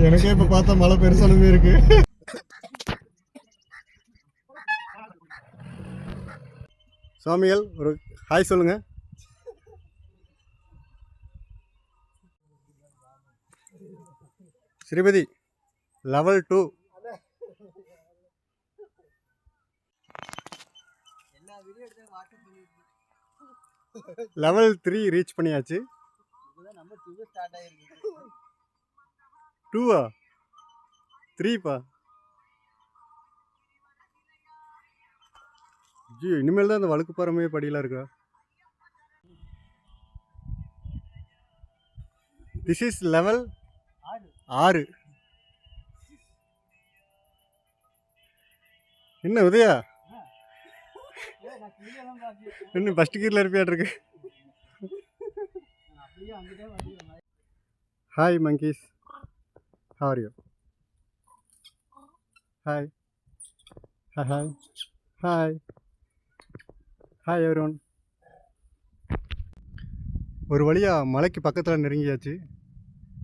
எனக்கே இப்ப பார்த்தா மழை பெருசாலுமே இருக்கு. சாமியல் ஒரு ஹாய் சொல்லுங்க. ஸ்ரீபதி லெவல் 2 லெவல் 3 ரீச் பண்ணியாச்சு. 2 3 ஜி இனிமேல் தான் அந்த வழுக்கு பாறமே படியெல்லாம் இருக்கா. This is level 6. என்ன உதயா இன்னும் ஃபஸ்ட் கீரில் இருப்பியாட்டிருக்கு. Hi monkeys, how are you? Hi. Hi, hi. Hi. Hi everyone. ஒரு வழியா மலைக்கு பக்கத்தில் நெருங்கியாச்சு.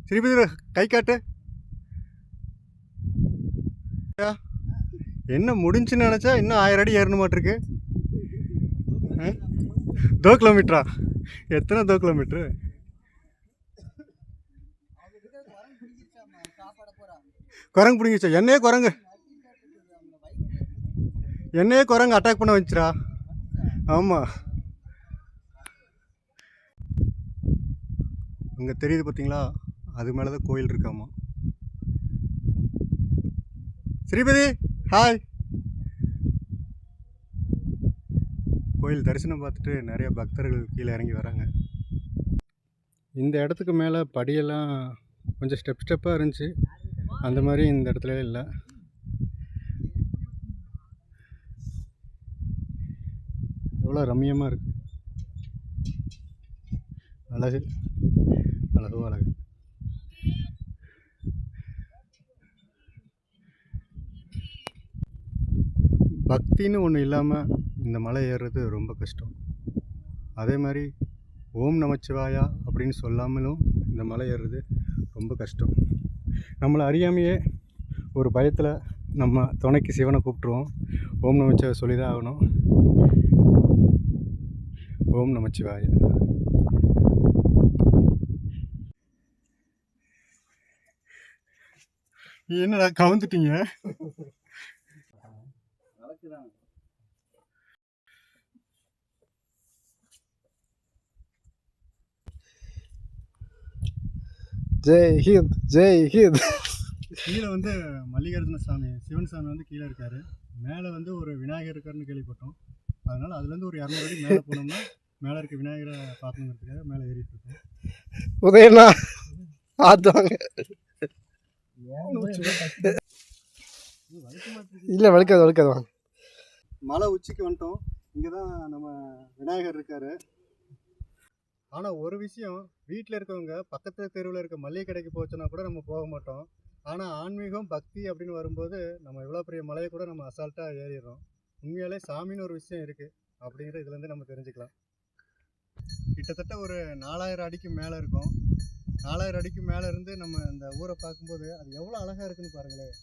ஸ்ரீபதி கை காட்டு. என்ன முடிஞ்சுன்னு நினச்சா இன்னும் 1000 அடி ஏறணும் மாட்டிருக்கு. 2 கிலோமீட்டரா? எத்தனை 2 கிலோமீட்ரு? குரங்கு பிடிங்கிச்சா? என்னையே குரங்கு அட்டாக் பண்ண வச்சுரா. ஆமாம், அங்கே தெரியுது பார்த்தீங்களா, அது மேலே தான் கோயில் இருக்காமா. ஸ்ரீபதி ஹாய். கோயில் தரிசனம் பார்த்துட்டு நிறைய பக்தர்கள் கீழே இறங்கி வராங்க. இந்த இடத்துக்கு மேலே படியெல்லாம் கொஞ்சம் ஸ்டெப்பாக இருந்துச்சு, அந்த மாதிரி இந்த இடத்துல இல்லை. எவ்வளோ ரம்மியமாக இருக்குது. அழகு அழகு. பக்தின்னு ஒன்று இல்லாமல் இந்த மலை ஏறுறது ரொம்ப கஷ்டம். அதே மாதிரி ஓம் நமச்சிவாயா அப்படின்னு சொல்லாமலும் இந்த மலை ஏறுறது ரொம்ப கஷ்டம். நம்மளை அறியாமையே ஒரு பயத்தில் நம்ம துணைக்கு சிவனை கூப்பிட்ருவோம். ஓம் நமச்சிவாயா சொல்லி தான் ஆகணும். ஓம் நமச்சிவாயா. என்னடா கவுந்துட்டீங்க? ஜெய் ஹிந்த், ஜெய் ஹிந்த். கீழே வந்து மல்லிகார்ஜுன சாமி, சிவன் சாமி வந்து கீழே இருக்காரு. மேலே வந்து ஒரு விநாயகர் இருக்காருன்னு கேள்விப்பட்டோம். அதனால் அதுலேருந்து ஒரு 200 அடி மேலே போனோம்னா மேலே இருக்க விநாயகரை பார்க்கணுங்கிறதுக்காக மேலே ஏறிட்டு இருக்கோம். உதயண்ணா ஆத்துவாங்க. இல்லை வழுக்காது வாங்க. மலை உச்சிக்கு வந்துட்டோம். இங்கே தான் நம்ம விநாயகர் இருக்கார். ஆனால் ஒரு விஷயம், வீட்டில் இருக்கவங்க பக்கத்து தெருவில் இருக்க மளிகை கடைக்கு போச்சுன்னா கூட நம்ம போக மாட்டோம். ஆனால் ஆன்மீகம் பக்தி அப்படின்னு வரும்போது நம்ம இவ்வளோ பெரிய மலையை கூட நம்ம அசால்ட்டாக ஏறிடுறோம். உண்மையாலே சாமின்னு ஒரு விஷயம் இருக்குது அப்படிங்கிற இதுலேருந்து நம்ம தெரிஞ்சுக்கலாம். கிட்டத்தட்ட ஒரு 4000 அடிக்கு மேலே இருக்கும். 4000 அடிக்கு மேலே இருந்து நம்ம இந்த ஊரை பார்க்கும்போது அது எவ்வளோ அழகாக இருக்குன்னு பாருங்களேன்.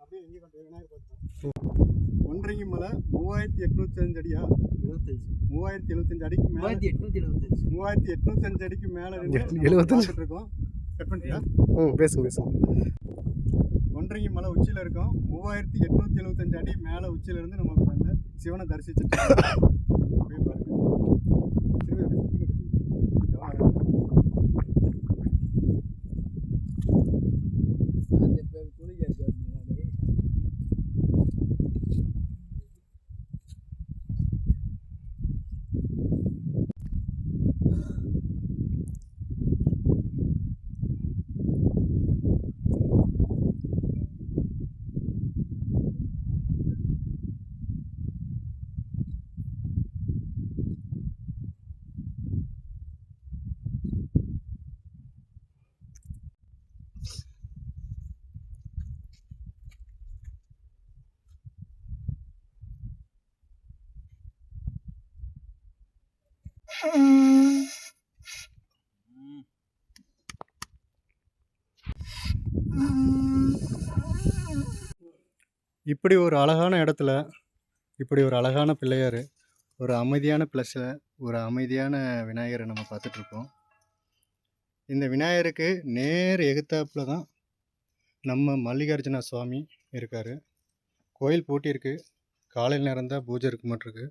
அப்படியே எங்கே கொண்டு விநாயகர் பார்த்தோம். ஒன்றரை மலை 3805 அடியா? 3075 அடிக்கு மேலே. 3805 அடிக்கு மேலே 75 இருக்கோம். கட் பண்ணிட்டியா? பேசுங்க. ஒன்றரை மலை உச்சியில் இருக்கோம். 3875 அடி மேலே உச்சியிலேருந்து நம்ம வந்து சிவனை தரிசிச்சுட்டு அப்படியே பாருங்க. இப்படி ஒரு அழகான இடத்துல இப்படி ஒரு அழகான பிள்ளையார், ஒரு அமைதியான ப்ளஸ்ஸில் ஒரு அமைதியான விநாயகரை நம்ம பார்த்துட்ருக்கோம். இந்த விநாயகருக்கு நேர் எகுத்தாப்புல தான் நம்ம மல்லிகார்ஜுன சுவாமி இருக்கார். கோயில் பூட்டியிருக்கு. காலையில் நேரம் தான் பூஜை இருக்க மாட்டிருக்கு.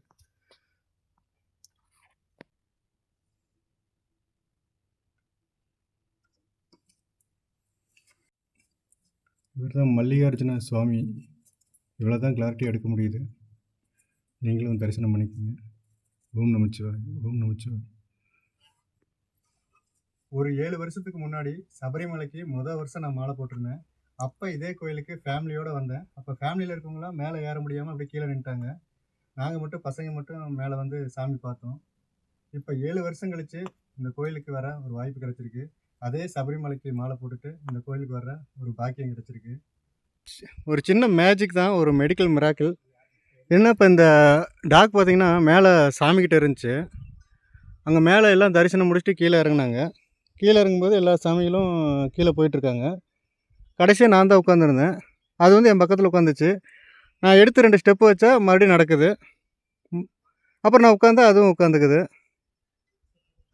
இவர் தான் மல்லிகார்ஜுன சுவாமி. இவ்வளோ தான் கிளாரிட்டி எடுக்க முடியுது. நீங்களும் தரிசனம் பண்ணிக்கோங்க. ஓம் நமச்சிவாய், ஓம் நமச்சிவாய். ஒரு 7 வருஷத்துக்கு முன்னாடி சபரிமலைக்கு வருஷம் நான் மாலை போட்டிருந்தேன். அப்போ இதே கோயிலுக்கு ஃபேமிலியோடு வந்தேன். அப்போ ஃபேமிலியில் இருக்கவங்களாம் மேலே ஏற முடியாமல் அப்படியே கீழே நின்ட்டாங்க. நாங்கள் மட்டும் பசங்க மட்டும் மேலே வந்து சாமி பார்த்தோம். இப்போ 7 வருஷம் கழித்து இந்த கோயிலுக்கு வர ஒரு வாய்ப்பு கிடச்சிருக்கு. அதே சபரிமலைக்கு மாலை போட்டுட்டு இந்த கோயிலுக்கு வர ஒரு பாக்கியம் கிடச்சிருக்கு. ஒரு சின்ன மேஜிக் தான், ஒரு மெடிக்கல் மிராக்கிள். என்ன, இப்போ இந்த டாக் பார்த்திங்கன்னா மேலே சாமிக்கிட்ட இருந்துச்சு. அங்கே மேலே எல்லாம் தரிசனம் முடிச்சுட்டு கீழே இறங்குனாங்க. கீழே இறங்கும்போது எல்லா சாமிகளும் கீழே போயிட்டுருக்காங்க. கடைசியாக நான் தான் உட்காந்துருந்தேன். அது வந்து என் பக்கத்தில் உட்காந்துச்சு. நான் எடுத்து 2 ஸ்டெப்பு வச்சா மறுபடியும் நடக்குது. அப்புறம் நான் உட்காந்தா அதுவும் உட்காந்துக்குது.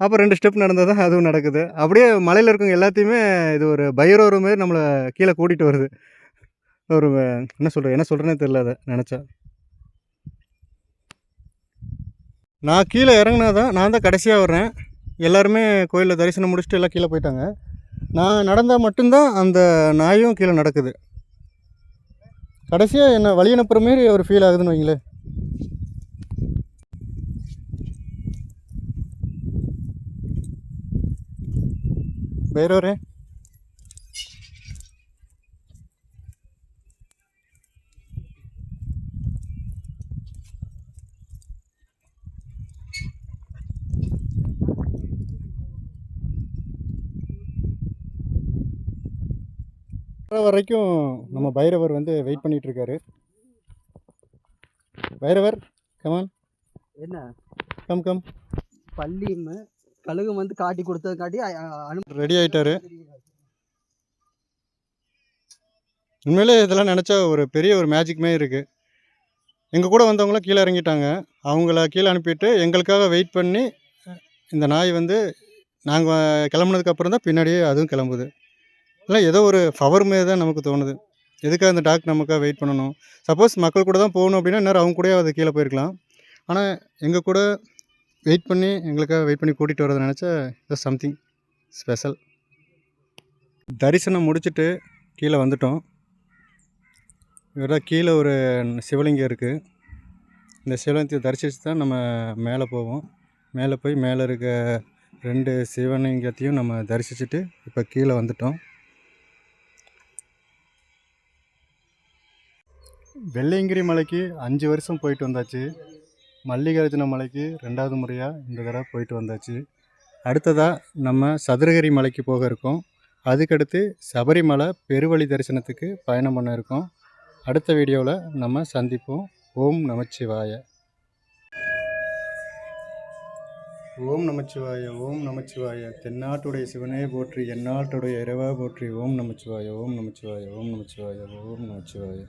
அப்புறம் 2 ஸ்டெப் நடந்தால் தான் அதுவும் நடக்குது. அப்படியே மலையில் இருக்கவங்க எல்லாத்தையுமே இது ஒரு பைரவர் மாரி நம்மளை கீழே கூட்டிகிட்டு வருது. ஒரு என்ன சொல்கிறேன்னே தெரில அதை நினச்சா. நான் கீழே இறங்குனா தான், நான் தான் கடைசியாக வர்றேன். எல்லாருமே கோயிலில் தரிசனம் முடிச்சுட்டு எல்லாம் கீழே போயிட்டாங்க. நான் நடந்தால் மட்டும்தான் அந்த நாயும் கீழே நடக்குது. கடைசியாக என்னை வழி அனுப்புகிற மாரி ஒரு ஃபீல் ஆகுதுன்னு வைங்களேன். பைரவரே, வரைக்கும் நம்ம பைரவர் வந்து வெயிட் பண்ணிட்டு இருக்காரு. பைரவர், கமான். என்ன கம் கம். பள்ளியும் கழுகும் வந்து காட்டி கொடுத்ததுக்காட்டி ரெடி ஆயிட்டாரு. உண்மையிலே இதெல்லாம் நினச்சா ஒரு பெரிய ஒரு மேஜிக்மே இருக்குது. எங்கள் கூட வந்தவங்களாம் கீழே இறங்கிட்டாங்க. அவங்கள கீழே அனுப்பிட்டு எங்களுக்காக வெயிட் பண்ணி இந்த நாய் வந்து நாங்கள் கிளம்புனதுக்கப்புறம் தான் பின்னாடியே அதுவும் கிளம்புது. இல்லை, ஏதோ ஒரு பவர் மாரி தான் நமக்கு தோணுது. எதுக்காக அந்த டாக் நமக்காக வெயிட் பண்ணணும்? சப்போஸ் மக்கள் கூட தான் போகணும் அப்படின்னா நேரம் அவங்க கூடயே அது கீழே போயிருக்கலாம். ஆனால் எங்கள் கூட வெயிட் பண்ணி எங்களுக்காக வெயிட் பண்ணி கூட்டிகிட்டு வரதை நினச்சா இது சம்திங் ஸ்பெஷல். தரிசனம் முடிச்சுட்டு கீழே வந்துட்டோம். இவர்தான் கீழே ஒரு சிவலிங்கம் இருக்குது. இந்த சிவலிங்கத்தை தரிசித்து தான் நம்ம மேலே போவோம். மேலே போய் மேலே இருக்க 2 சிவலிங்கத்தையும் நம்ம தரிசிச்சுட்டு இப்போ கீழே வந்துட்டோம். வெள்ளையங்கிரி மலைக்கு 5 வருஷம் போயிட்டு வந்தாச்சு. மல்லிகார்ஜுன மலைக்கு 2வது முறையாக இந்த தடவை போயிட்டு வந்தாச்சு. அடுத்ததாக நம்ம சதுரகிரி மலைக்கு போக இருக்கோம். அதுக்கடுத்து சபரிமலை பெருவழி தரிசனத்துக்கு பயணம் பண்ண இருக்கோம். அடுத்த வீடியோவில் நம்ம சந்திப்போம். ஓம் நமச்சிவாய. ஓம் நமச்சிவாய, ஓம் நமச்சிவாய. தென்னாட்டுடைய சிவனே போற்றி, எந்நாட்டுடைய இறைவா போற்றி. ஓம் நமச்சிவாய, ஓம் நமச்சிவாய, ஓம் நமச்சிவாய, ஓம் நமச்சிவாய.